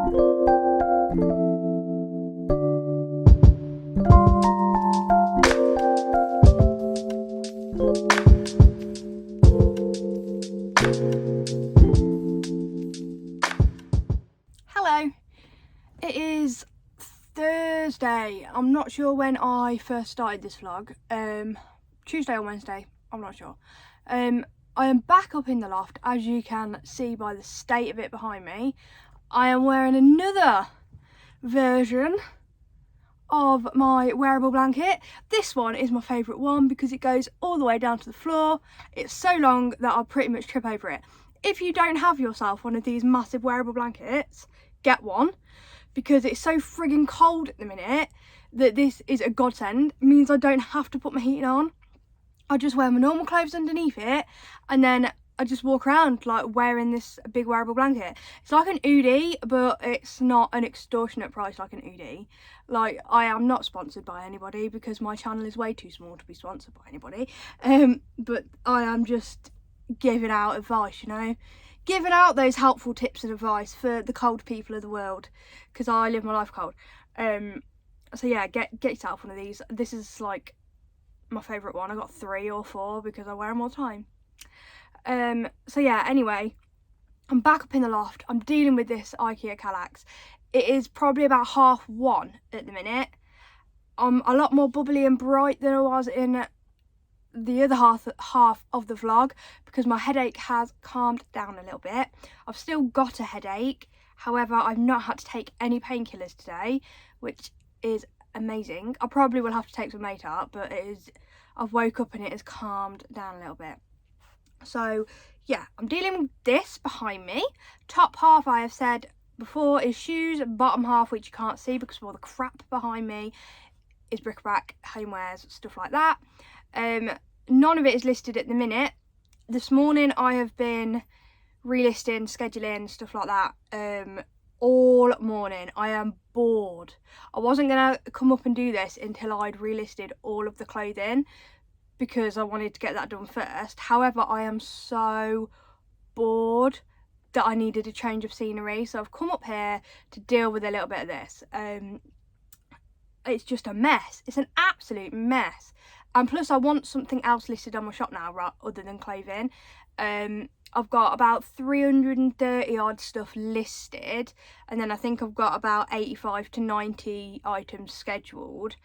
Hello, it is Thursday. I'm not sure when I first started this vlog. Tuesday or Wednesday, I'm not sure. I am back up in the loft, as you can see by the state of it behind me. I am wearing another version of my wearable blanket. This one is my favourite one because it goes all the way down to the floor. It's so long that I'll pretty much trip over it. If you don't have yourself one of these massive wearable blankets, get one, because it's so frigging cold at the minute that this is a godsend. It means I don't have to put my heating on. I just wear my normal clothes underneath it, and then I just walk around like wearing this big wearable blanket. It's like an Oodie, but it's not an extortionate price like an Oodie. Like, I am not sponsored by anybody because my channel is way too small to be sponsored by anybody. But I am just giving out advice, you know, giving out those helpful tips and advice for the cold people of the world, because I live my life cold. So yeah, get yourself one of these. This is like my favourite one. I got 3 or 4 because I wear them all the time. So yeah, anyway, I'm back up in the loft. I'm dealing with this IKEA Kallax. It is probably about 1:30 at the minute. I'm a lot more bubbly and bright than I was in the other half of the vlog because my headache has calmed down a little bit. I've still got a headache, however I've not had to take any painkillers today, which is amazing. I probably will have to take some later, but I've woke up and it has calmed down a little bit. So yeah, I'm dealing with this behind me. Top half, I have said before, is shoes. Bottom half, which you can't see because of all the crap behind me, is bric-a-brac, homewares, stuff like that. None of it is listed at the minute. This morning I have been relisting, scheduling, stuff like that, all morning. I am bored. I wasn't gonna come up and do this until I'd relisted all of the clothing because I wanted to get that done first. However, I am so bored that I needed a change of scenery, so I've come up here to deal with a little bit of this. It's just a mess. It's an absolute mess. And plus I want something else listed on my shop now, right, other than clothing. I've got about 330 odd stuff listed, and then I think I've got about 85 to 90 items scheduled.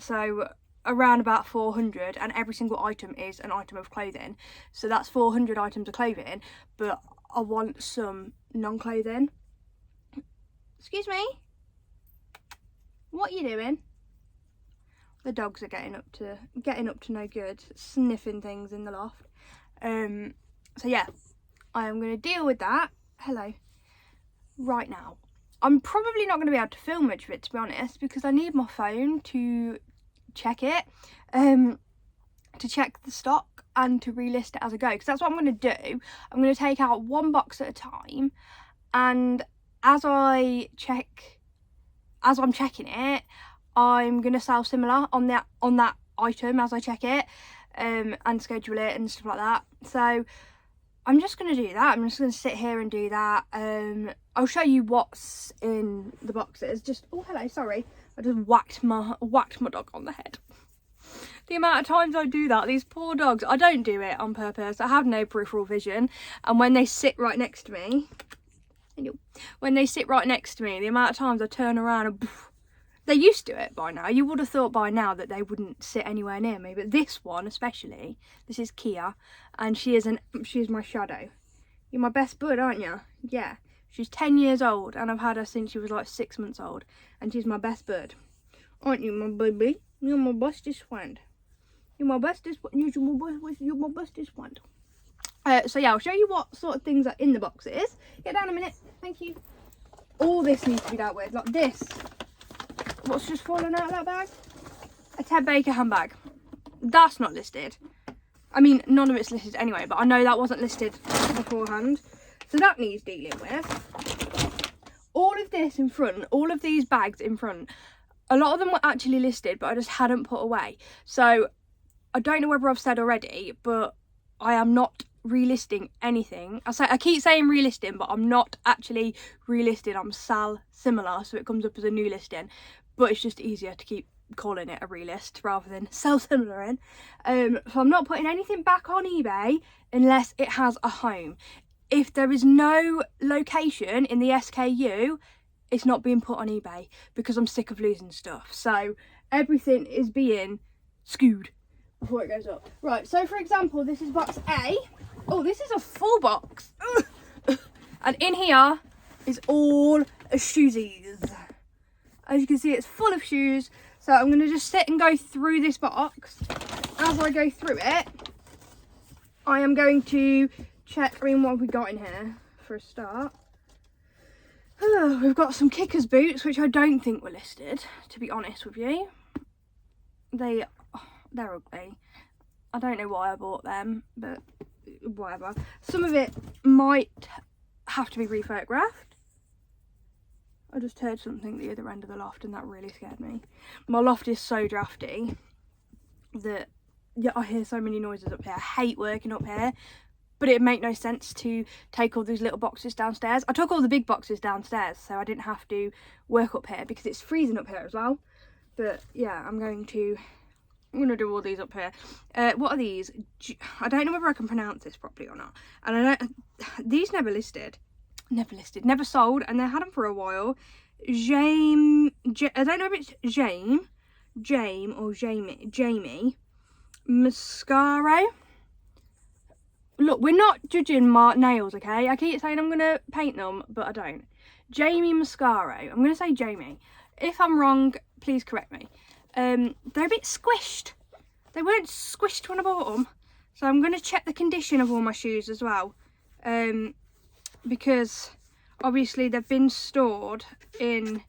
So around about 400, and every single item is an item of clothing. So that's 400 items of clothing, but I want some non-clothing. Excuse me? What are you doing? The dogs are getting up to no good, sniffing things in the loft. So yeah, I am going to deal with that. Hello. Right now. I'm probably not going to be able to film much of it, to be honest, because I need my phone to check it, to check the stock and to relist it as I go, because that's what I'm going to do. I'm going to take out one box at a time, and as I'm checking it, I'm going to sell similar on that item as I check it, and schedule it and stuff like that. So I'm just going to do that. I'm just going to sit here and do that. I'll show you what's in the boxes. Just, oh hello, sorry, I just whacked my dog on the head. The amount of times I do that, these poor dogs. I don't do it on purpose. I have no peripheral vision, and when they sit right next to me, the amount of times I turn around and they're used to it by now. You would have thought by now that they wouldn't sit anywhere near me, but this one especially, this is Kia, and she is my shadow. You're my best bud, aren't you? Yeah. She's 10 years old, and I've had her since she was like 6 months old, and she's my best bud. Aren't you, my baby? You're my bestest friend. You're my bestest friend. So yeah, I'll show you what sort of things are in the boxes. Get down a minute. Thank you. All this needs to be dealt with. Like this. What's just fallen out of that bag? A Ted Baker handbag. That's not listed. I mean, none of it's listed anyway, but I know that wasn't listed beforehand. So that needs dealing with. All of this in front, all of these bags in front, a lot of them were actually listed, but I just hadn't put away. So I don't know whether I've said already, but I am not relisting anything. I keep saying relisting, but I'm not actually relisting. I'm sell similar, so it comes up as a new listing, but it's just easier to keep calling it a relist rather than sell similar in. So I'm not putting anything back on eBay unless it has a home. If there is no location in the SKU, it's not being put on eBay because I'm sick of losing stuff. So everything is being skewed before it goes up. Right, so for example, this is box A. Oh, this is a full box. And in here is all shoesies. As you can see, it's full of shoes. So I'm going to just sit and go through this box. As I go through it, I am going to check, what have we got in here for a start? Oh, we've got some Kickers boots, which I don't think were listed, to be honest with you. They're ugly. I don't know why I bought them, but whatever. Some of it might have to be rephotographed. I just heard something at the other end of the loft and that really scared me. My loft is so drafty that, yeah, I hear so many noises up here. I hate working up here, but it'd make no sense to take all these little boxes downstairs. I took all the big boxes downstairs so I didn't have to work up here because it's freezing up here as well. But yeah, I'm gonna do all these up here. What are these? I don't know whether I can pronounce this properly or not. And these never never sold, and they had them for a while. I don't know if it's Jame or Jamie Mascaro. Look, we're not judging my nails, okay? I keep saying I'm gonna paint them, but I don't. Jamie Mascaro. I'm gonna say Jamie. If I'm wrong, please correct me. They're a bit squished. They weren't squished when I bought them, so I'm gonna check the condition of all my shoes as well. Because obviously they've been stored in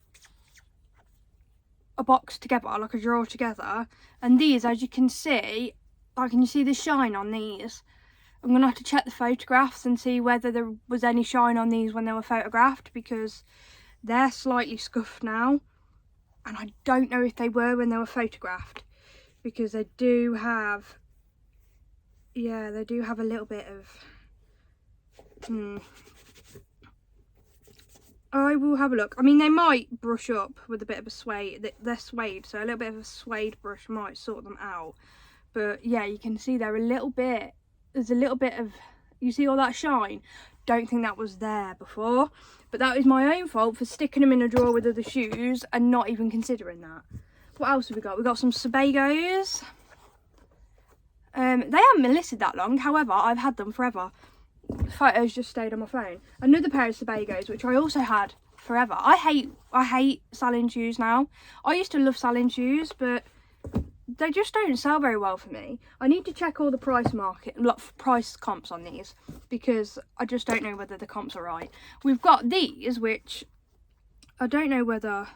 a box together, like a drawer together, and these, as you can see, can you see the shine on these? I'm gonna have to check the photographs and see whether there was any shine on these when they were photographed, because they're slightly scuffed now, and I don't know if they were when they were photographed, because they do have, yeah, they do have a little bit of I will have a look. I mean, they might brush up with a bit of a suede. They're suede, so a little bit of a suede brush might sort them out. But yeah, you can see they're a little bit, there's a little bit of, you see all that shine? Don't think that was there before. But that is my own fault for sticking them in a drawer with other shoes and not even considering that. What else have we got? We've got some Sebagos. They haven't been listed that long, however, I've had them forever. Photos just stayed on my phone. Another pair of Sebagos, which I also had forever. I hate selling shoes now. I used to love selling shoes, but they just don't sell very well for me. I need to check all the price comps on these, because I just don't know whether the comps are right. We've got these, which I don't know whether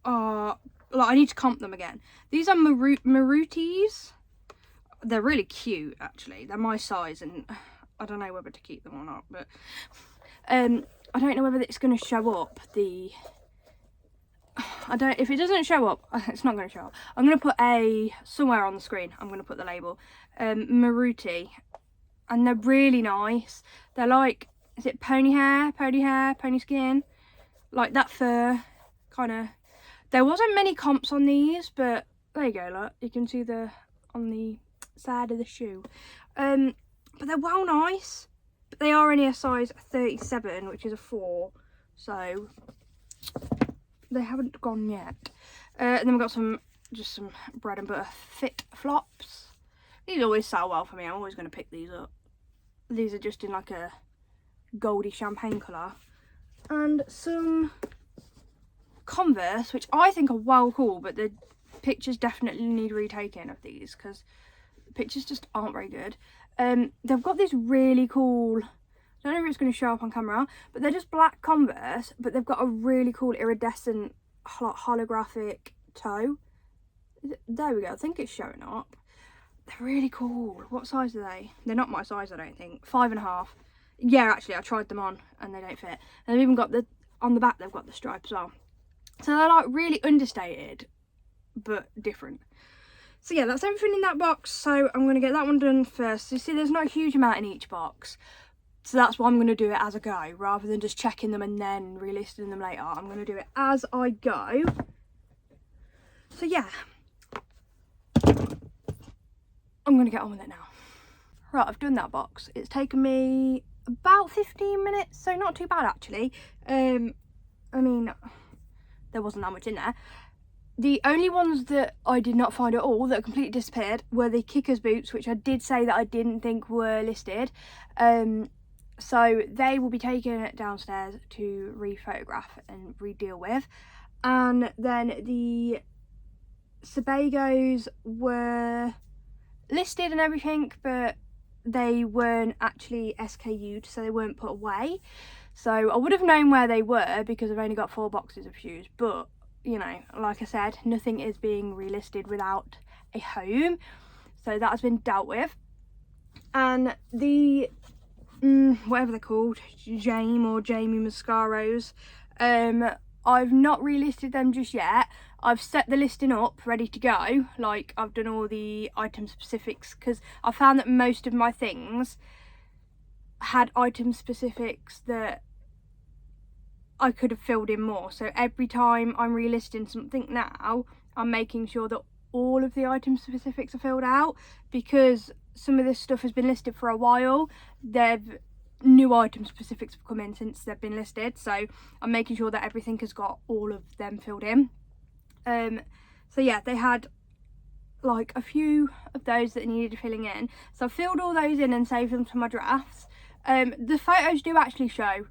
are, I need to comp them again. These are Marutis. They're really cute, actually. They're my size, and I don't know whether to keep them or not, but I don't know whether it's going to show up the, if it doesn't show up, it's not going to show up. I'm going to put somewhere on the screen, I'm going to put the label, Maruti, and they're really nice. They're like, is it pony skin, like that fur, kind of. There wasn't many comps on these, but there you go, look, you can see on the side of the shoe. But they're well nice, but they are only a size 37, which is a 4, so they haven't gone yet. And then we've got just some bread and butter fit flops. These always sell well for me. I'm always going to pick these up. These are just in like a goldy champagne colour. And some Converse, which I think are well cool, but the pictures definitely need retaking of these, because the pictures just aren't very good. They've got this really cool, I don't know if it's going to show up on camera, but they're just black Converse, but they've got a really cool iridescent holographic toe. There we go, I think it's showing up. They're really cool. What size are they? They're not my size, I don't think. 5.5. Yeah, actually, I tried them on and they don't fit. And they've even got on the back, they've got the stripe as well. So they're like really understated, but different. So yeah, that's everything in that box. So I'm going to get that one done first. You see, there's not a huge amount in each box. So that's why I'm going to do it as I go, rather than just checking them and then relisting them later. I'm going to do it as I go. So yeah, I'm going to get on with it now. Right, I've done that box. It's taken me about 15 minutes, so not too bad actually. I mean, there wasn't that much in there. The only ones that I did not find at all that completely disappeared were the kickers boots, which I did say that I didn't think were listed. So they will be taken downstairs to re-photograph and re-deal with. And then the Sebagos were listed and everything, but they weren't actually SKU'd, so they weren't put away. So I would have known where they were because I've only got 4 boxes of shoes, but you know, like I said, nothing is being relisted without a home, so that has been dealt with. And the whatever they're called, Jamie mascaros, I've not relisted them just yet. I've set the listing up ready to go, like I've done all the item specifics, because I found that most of my things had item specifics that I could have filled in more. So every time I'm relisting something now, I'm making sure that all of the item specifics are filled out, because some of this stuff has been listed for a while. New item specifics have come in since they've been listed, so I'm making sure that everything has got all of them filled in. So yeah, they had like a few of those that needed filling in, so I filled all those in and saved them to my drafts. The photos do actually show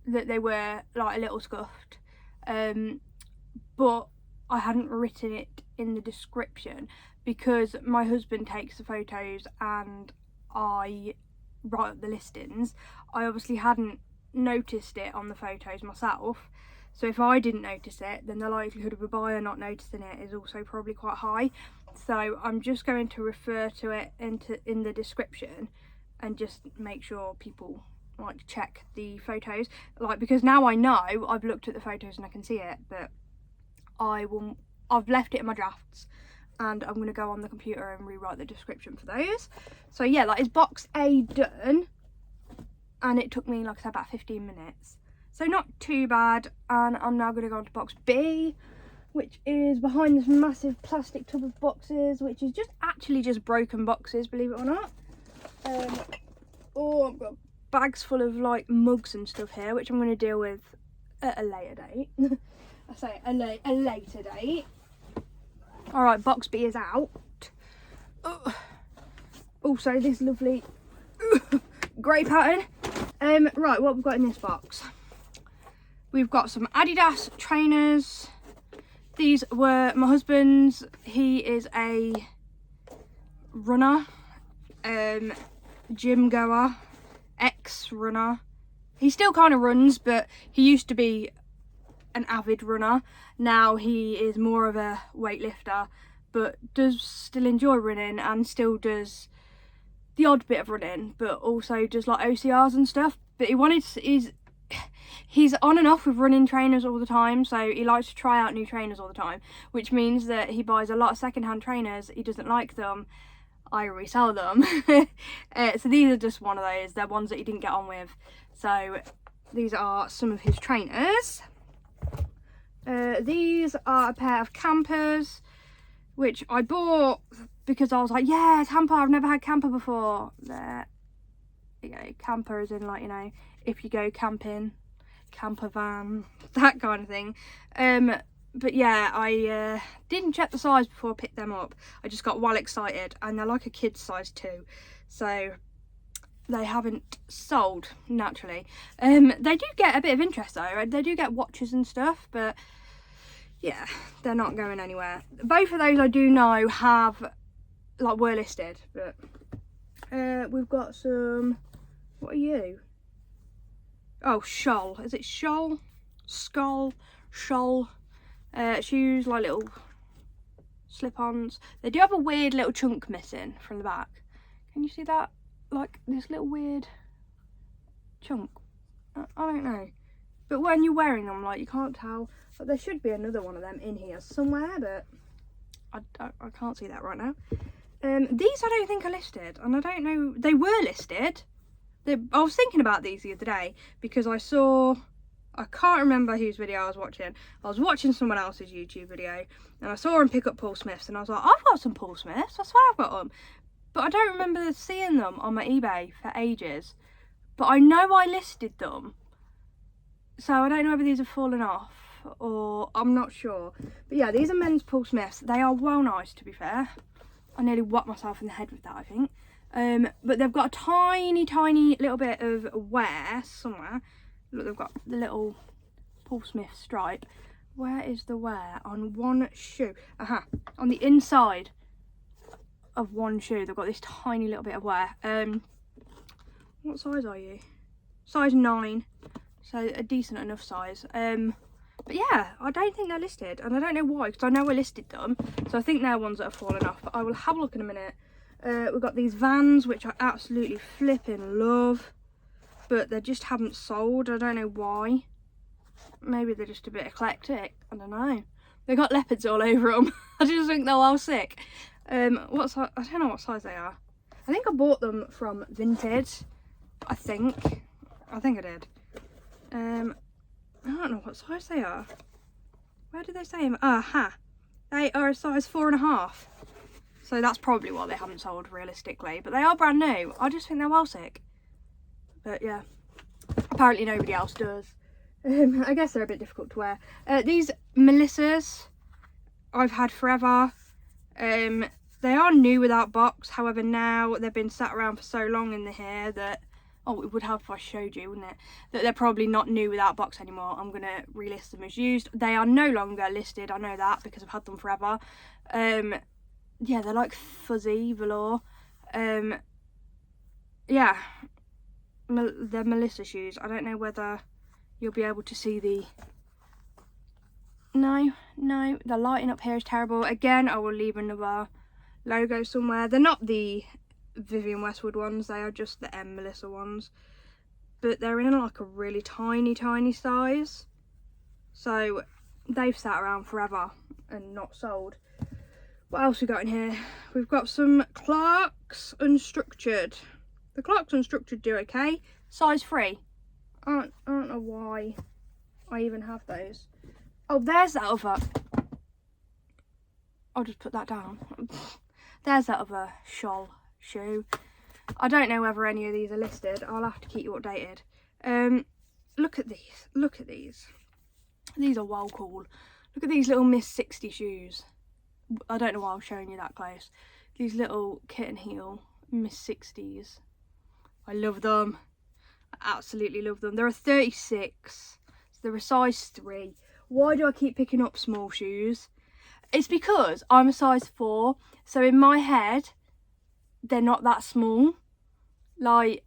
that they were like a little scuffed, but I hadn't written it in the description because my husband takes the photos and I write up the listings. I obviously hadn't noticed it on the photos myself, so if I didn't notice it, then the likelihood of a buyer not noticing it is also probably quite high. So I'm just going to refer to it in the description and just make sure people like check the photos, like, because now I know, I've looked at the photos and I can see it, but I've left it in my drafts and I'm going to go on the computer and rewrite the description for those. So yeah, that is box A done, and it took me, like I said, about 15 minutes, so not too bad. And I'm now going to go on to box B, which is behind this massive plastic tub of boxes, which is actually just broken boxes, believe it or not. Oh, I've got bags full of like mugs and stuff here, which I'm going to deal with at a later date. I say a later date. Alright, box B is out. Also this lovely grey pattern. Right, what we've got in this box. We've got some Adidas trainers. These were my husband's. He is a runner, gym goer, ex-runner. He still kind of runs, but he used to be an avid runner. Now he is more of a weightlifter, but does still enjoy running and still does the odd bit of running, but also does like OCRs and stuff. But he's on and off with running trainers all the time, so he likes to try out new trainers all the time, which means that he buys a lot of secondhand trainers. He doesn't like them, I resell them. So these are just one of those. They're ones that he didn't get on with. So these are some of his trainers. These are a pair of campers, which I bought because I was like, yeah, camper, I've never had camper before. There you go, camper as in, like, you know, if you go camping, camper van, that kind of thing. But yeah, I didn't check the size before I picked them up. I just got well excited, and they're like a kid's size too, so they haven't sold naturally. They do get a bit of interest though. They do get watches and stuff, but yeah, they're not going anywhere. Both of those I do know have, like, were listed, but we've got some, what are you? Oh, Shoal. Is it Shoal? Skull? Shoal. Shoes, like little slip-ons. They do have a weird little chunk missing from the back. Can you see that? Like this little weird chunk. I don't know. But when you're wearing them, like, you can't tell. But there should be another one of them in here somewhere, but I can't see that right now. These I don't think are listed, and I don't know, they were listed. I was thinking about these the other day because I can't remember whose video I was watching. I was watching someone else's YouTube video and I saw him pick up Paul Smiths and I was like, I've got some Paul Smiths, I swear I've got them. But I don't remember seeing them on my eBay for ages. But I know I listed them. So I don't know whether these have fallen off or I'm not sure. But yeah, these are men's Paul Smiths. They are well nice, to be fair. I nearly whacked myself in the head with that, I think. But they've got a tiny little bit of wear somewhere. Look, they've got the little Paul Smith stripe. Where is the wear? On one shoe. On the inside of one shoe, they've got this tiny little bit of wear. What size are you? Size 9. So a decent enough size. But yeah, I don't think they're listed. And I don't know why, because I know I listed them. So I think they're ones that have fallen off. But I will have a look in a minute. We've got these Vans, which I absolutely flipping love. But they just haven't sold. I don't know why. Maybe they're just a bit eclectic. I don't know. They got leopards all over them. I just think they're well sick. What size? I don't know what size they are. I think I bought them from Vinted. I think I did. I don't know what size they are. Where did they say them? They are a size 4.5. So that's probably why they haven't sold realistically. But they are brand new. I just think they're well sick. But yeah, apparently nobody else does. I guess they're a bit difficult to wear. These Melissas I've had forever. They are new without box. However, now they've been sat around for so long in the hair that, oh, it would have if I showed you, wouldn't it? That they're probably not new without box anymore. I'm going to relist them as used. They are no longer listed. I know that because I've had them forever. Yeah, they're like fuzzy velour. Yeah. They're Melissa shoes. I don't know whether you'll be able to see the... No, the lighting up here is terrible. Again, I will leave another logo somewhere. They're not the Vivienne Westwood ones, they are just the M Melissa ones. But they're in like a really tiny size. So they've sat around forever and not sold. What else we got in here? We've got some Clarks Unstructured. The Clarks Unstructured do okay. Size 3. I don't know why I even have those. Oh, there's that other. I'll just put that down. There's that other shawl shoe. I don't know whether any of these are listed. I'll have to keep you updated. Look at these. Look at these. These are well cool. Look at these little Miss 60 shoes. I don't know why I'm showing you that close. These little kitten heel Miss 60s. I love them. I absolutely love them. They're a 36. So they're a size 3. Why do I keep picking up small shoes? It's because I'm a size 4. So in my head, they're not that small. Like,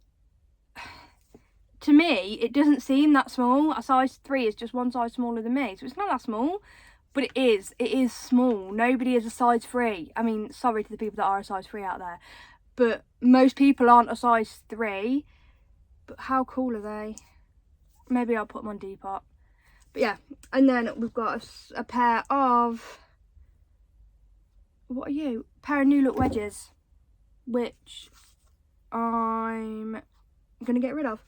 to me, it doesn't seem that small. A size 3 is just one size smaller than me. So it's not that small. But it is small. Nobody is a size 3. I mean, sorry to the people that are a size 3 out there. But most people aren't a size 3. But how cool are they? Maybe I'll put them on Depop. But yeah, and then we've got a pair of... What are you? A pair of New Look wedges. Which I'm going to get rid of.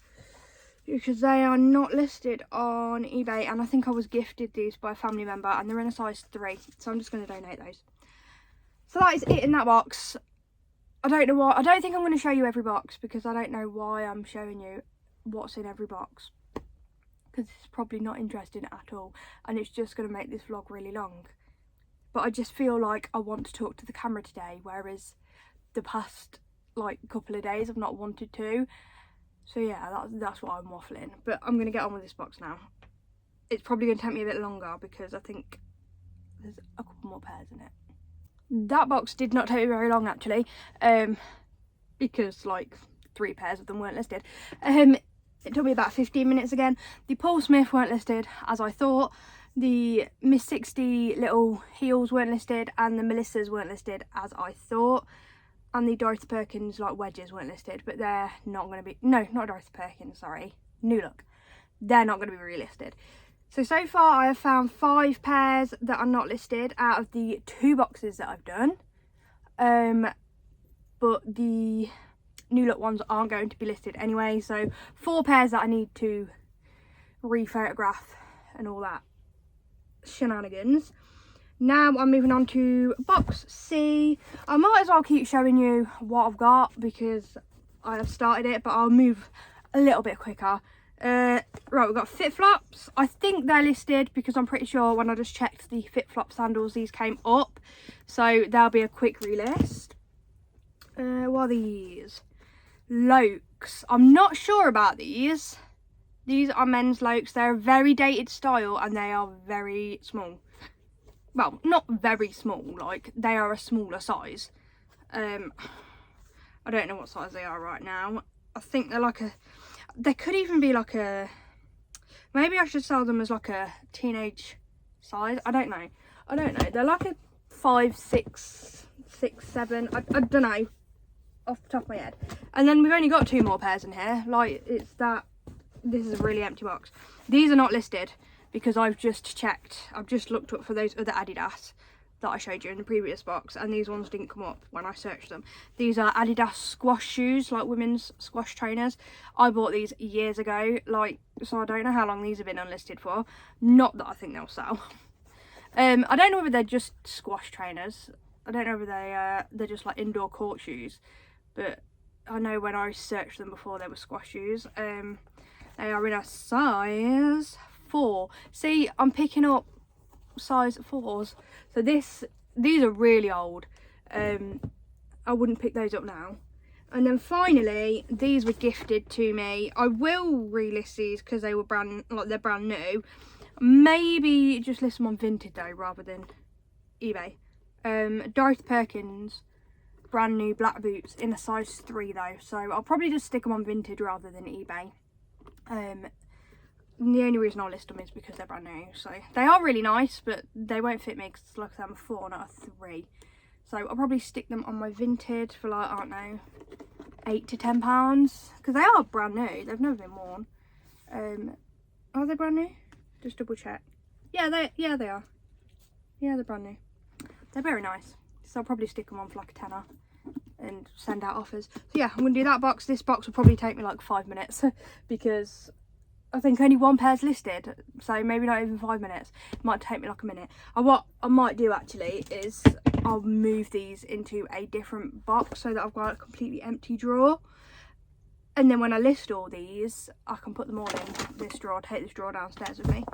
Because they are not listed on eBay. And I think I was gifted these by a family member. And they're in a size 3. So I'm just going to donate those. So that is it in that box. I don't know why. I don't think I'm going to show you every box. Because I don't know why I'm showing you what's in every box. Because it's probably not interesting at all. And it's just going to make this vlog really long. But I just feel like I want to talk to the camera today. Whereas the past like couple of days I've not wanted to. So yeah, that's why I'm waffling. But I'm going to get on with this box now. It's probably going to take me a bit longer because I think there's a couple more pairs in it. That box did not take me very long actually. Because like 3 pairs of them weren't listed. It took me about 15 minutes again. The Paul Smith weren't listed as I thought. The Miss 60 little heels weren't listed. And the Melissas weren't listed as I thought. And the Dorothy Perkins like wedges weren't listed, but they're not going to be, no, not Dorothy Perkins, sorry, New Look. They're not going to be relisted. So far I have found 5 pairs that are not listed out of the 2 boxes that I've done. But the new look ones aren't going to be listed anyway, so 4 pairs that I need to re-photograph and all that shenanigans. Now I'm moving on to box C. I might as well keep showing you what I've got because I have started it, but I'll move a little bit quicker. Right, we've got FitFlops. I think they're listed because I'm pretty sure when I just checked the FitFlop sandals, these came up, so there'll be a quick relist. What are these? Lokes. I'm not sure about these. These are men's Lokes. They're a very dated style and they are very small. Well, not very small, like they are a smaller size. I don't know what size they are right now. I think they're like a, they could even be like a, maybe I should sell them as like a teenage size. I don't know. They're like a 5, 6, 7. I don't know off the top of my head. And then we've only got 2 more pairs in here. Like it's that, this is a really empty box. These are not listed because I've just checked. I've just looked up for those other Adidas that I showed you in the previous box, and these ones didn't come up when I searched them. These are Adidas squash shoes, like women's squash trainers. I bought these years ago, like, so I don't know how long these have been unlisted for. Not that I think they'll sell. I don't know whether they're just squash trainers. I don't know whether they're just like indoor court shoes, but I know when I searched them before they were squash shoes. They are in a size 4. See, I'm picking up size 4s. So these are really old. I wouldn't pick those up now. And then finally, these were gifted to me. I will relist these because they were they're brand new. Maybe just list them on Vinted though, rather than eBay. Dorothy Perkins, brand new black boots in a size 3 though. So I'll probably just stick them on Vinted rather than eBay. The only reason I'll list them is because they're brand new. So they are really nice, but they won't fit me because like I said, I'm a 4, not a 3. So I'll probably stick them on my Vinted for like, I don't know, £8 to £10 because they are brand new. They've never been worn. Are they brand new? Just double check. Yeah, they are. Yeah, they're brand new. They're very nice. So I'll probably stick them on for like a tenner and send out offers. So yeah, I'm gonna do that box. This box will probably take me like 5 minutes because I think only 1 pair's listed, so maybe not even 5 minutes. It might take me like a minute. What I might do actually is I'll move these into a different box so that I've got a completely empty drawer. And then when I list all these, I can put them all in this drawer, take this drawer downstairs with me,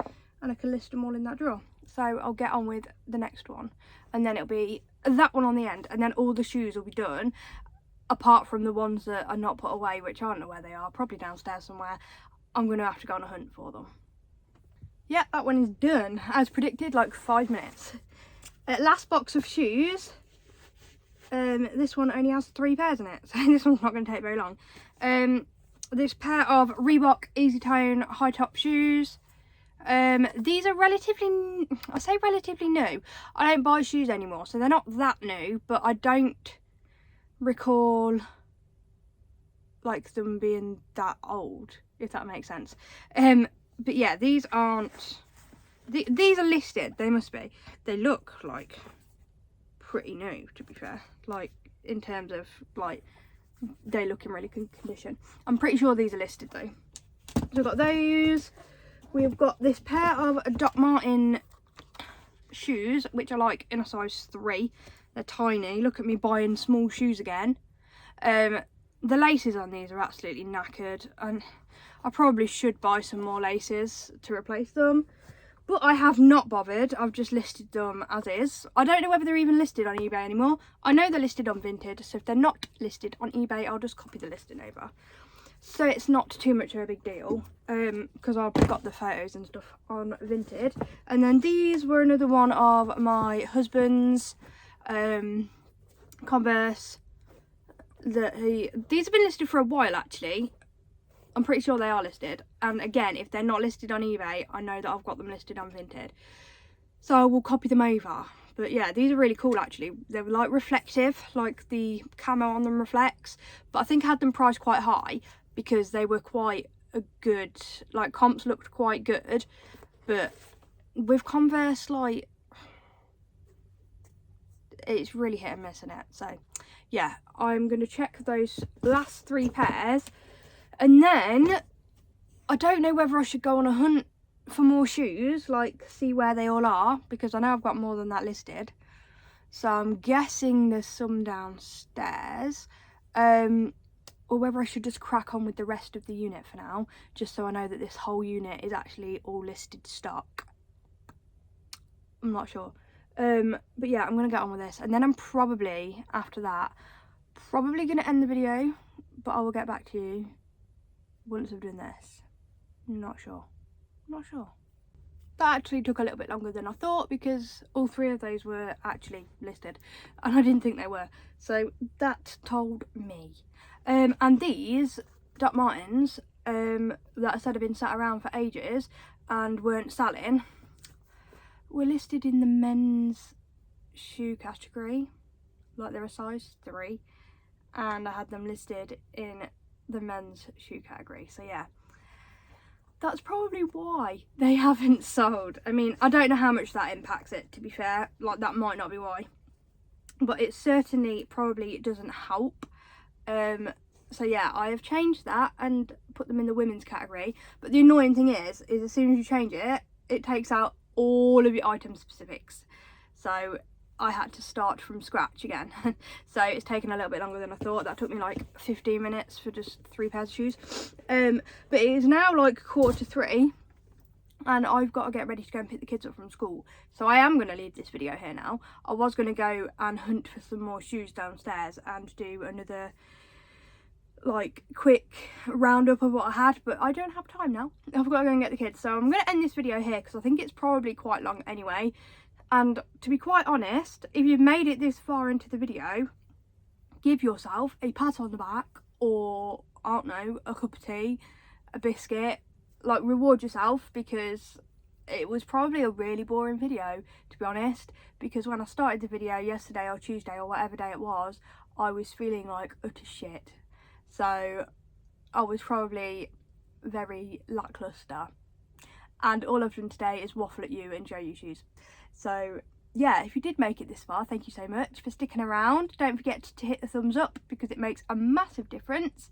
and I can list them all in that drawer. So I'll get on with the next one, and then it'll be that one on the end, and then all the shoes will be done, apart from the ones that are not put away, which I don't know where they are, probably downstairs somewhere. I'm going to have to go on a hunt for them. Yeah, that one is done, as predicted, like 5 minutes. Last box of shoes. This one only has 3 pairs in it, so this one's not going to take very long. This pair of Reebok Easy Tone high top shoes. These are relatively, I say relatively new. I don't buy shoes anymore, so they're not that new, but I don't recall like them being that old, if that makes sense. But yeah, these aren't, these are listed, they must be. They look like pretty new, to be fair, like in terms of like they look in really good condition. I'm pretty sure these are listed though. So we've got those. We've got this pair of Doc Martin shoes, which are like in a size 3. They're tiny. Look at me buying small shoes again. The laces on these are absolutely knackered, and I probably should buy some more laces to replace them, but I have not bothered. I've just listed them as is. I don't know whether they're even listed on eBay anymore. I know they're listed on Vinted, so if they're not listed on eBay, I'll just copy the listing over. So it's not too much of a big deal, because I've got the photos and stuff on Vinted. And then these were another one of my husband's Converse. These have been listed for a while actually. I'm pretty sure they are listed, and again, if they're not listed on eBay, I know that I've got them listed on Vinted, so I will copy them over. But yeah, these are really cool actually. They were like reflective, like the camo on them reflects, but I think I had them priced quite high because they were quite a good, like comps looked quite good, But with Converse, like, it's really hit and miss, isn't it? So yeah, I'm going to check those last 3 pairs, and then I don't know whether I should go on a hunt for more shoes, like see where they all are, because I know I've got more than that listed. So I'm guessing there's some downstairs, or whether I should just crack on with the rest of the unit for now, just so I know that this whole unit is actually all listed stock. I'm not sure. But yeah, I'm going to get on with this, and then I'm probably, after that, probably going to end the video, but I will get back to you once I've done this. Not sure. That actually took a little bit longer than I thought, because all 3 of those were actually listed and I didn't think they were, so that told me. And these Doc Martens that I said have been sat around for ages and weren't selling were listed in the men's shoe category, like they're a size 3, and I had them listed in the men's shoe category. So yeah, that's probably why they haven't sold. I mean, I don't know how much that impacts it, to be fair. Like, that might not be why, but it certainly probably doesn't help. So yeah, I have changed that and put them in the women's category. But the annoying thing is as soon as you change it, it takes out all of your item specifics. So I had to start from scratch again. So it's taken a little bit longer than I thought. That took me like 15 minutes for just 3 pairs of shoes. But it is now like 2:45 and I've got to get ready to go and pick the kids up from school. So I am going to leave this video here now. I was going to go and hunt for some more shoes downstairs and do another like quick roundup of what I had, but I don't have time now. I've got to go and get the kids. So I'm going to end this video here because I think it's probably quite long anyway. And to be quite honest, if you've made it this far into the video, give yourself a pat on the back, or I don't know, a cup of tea, a biscuit. Like, reward yourself, because it was probably a really boring video, to be honest, because when I started the video yesterday or Tuesday or whatever day it was, I was feeling like utter shit. So I was probably very lackluster, and all I've done today is waffle at you and show you shoes. So yeah, if you did make it this far, thank you so much for sticking around. Don't forget to hit the thumbs up, because it makes a massive difference,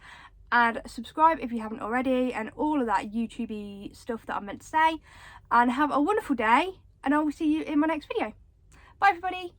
and subscribe if you haven't already, and all of that YouTube-y stuff that I meant to say. And have a wonderful day, and I will see you in my next video. Bye everybody.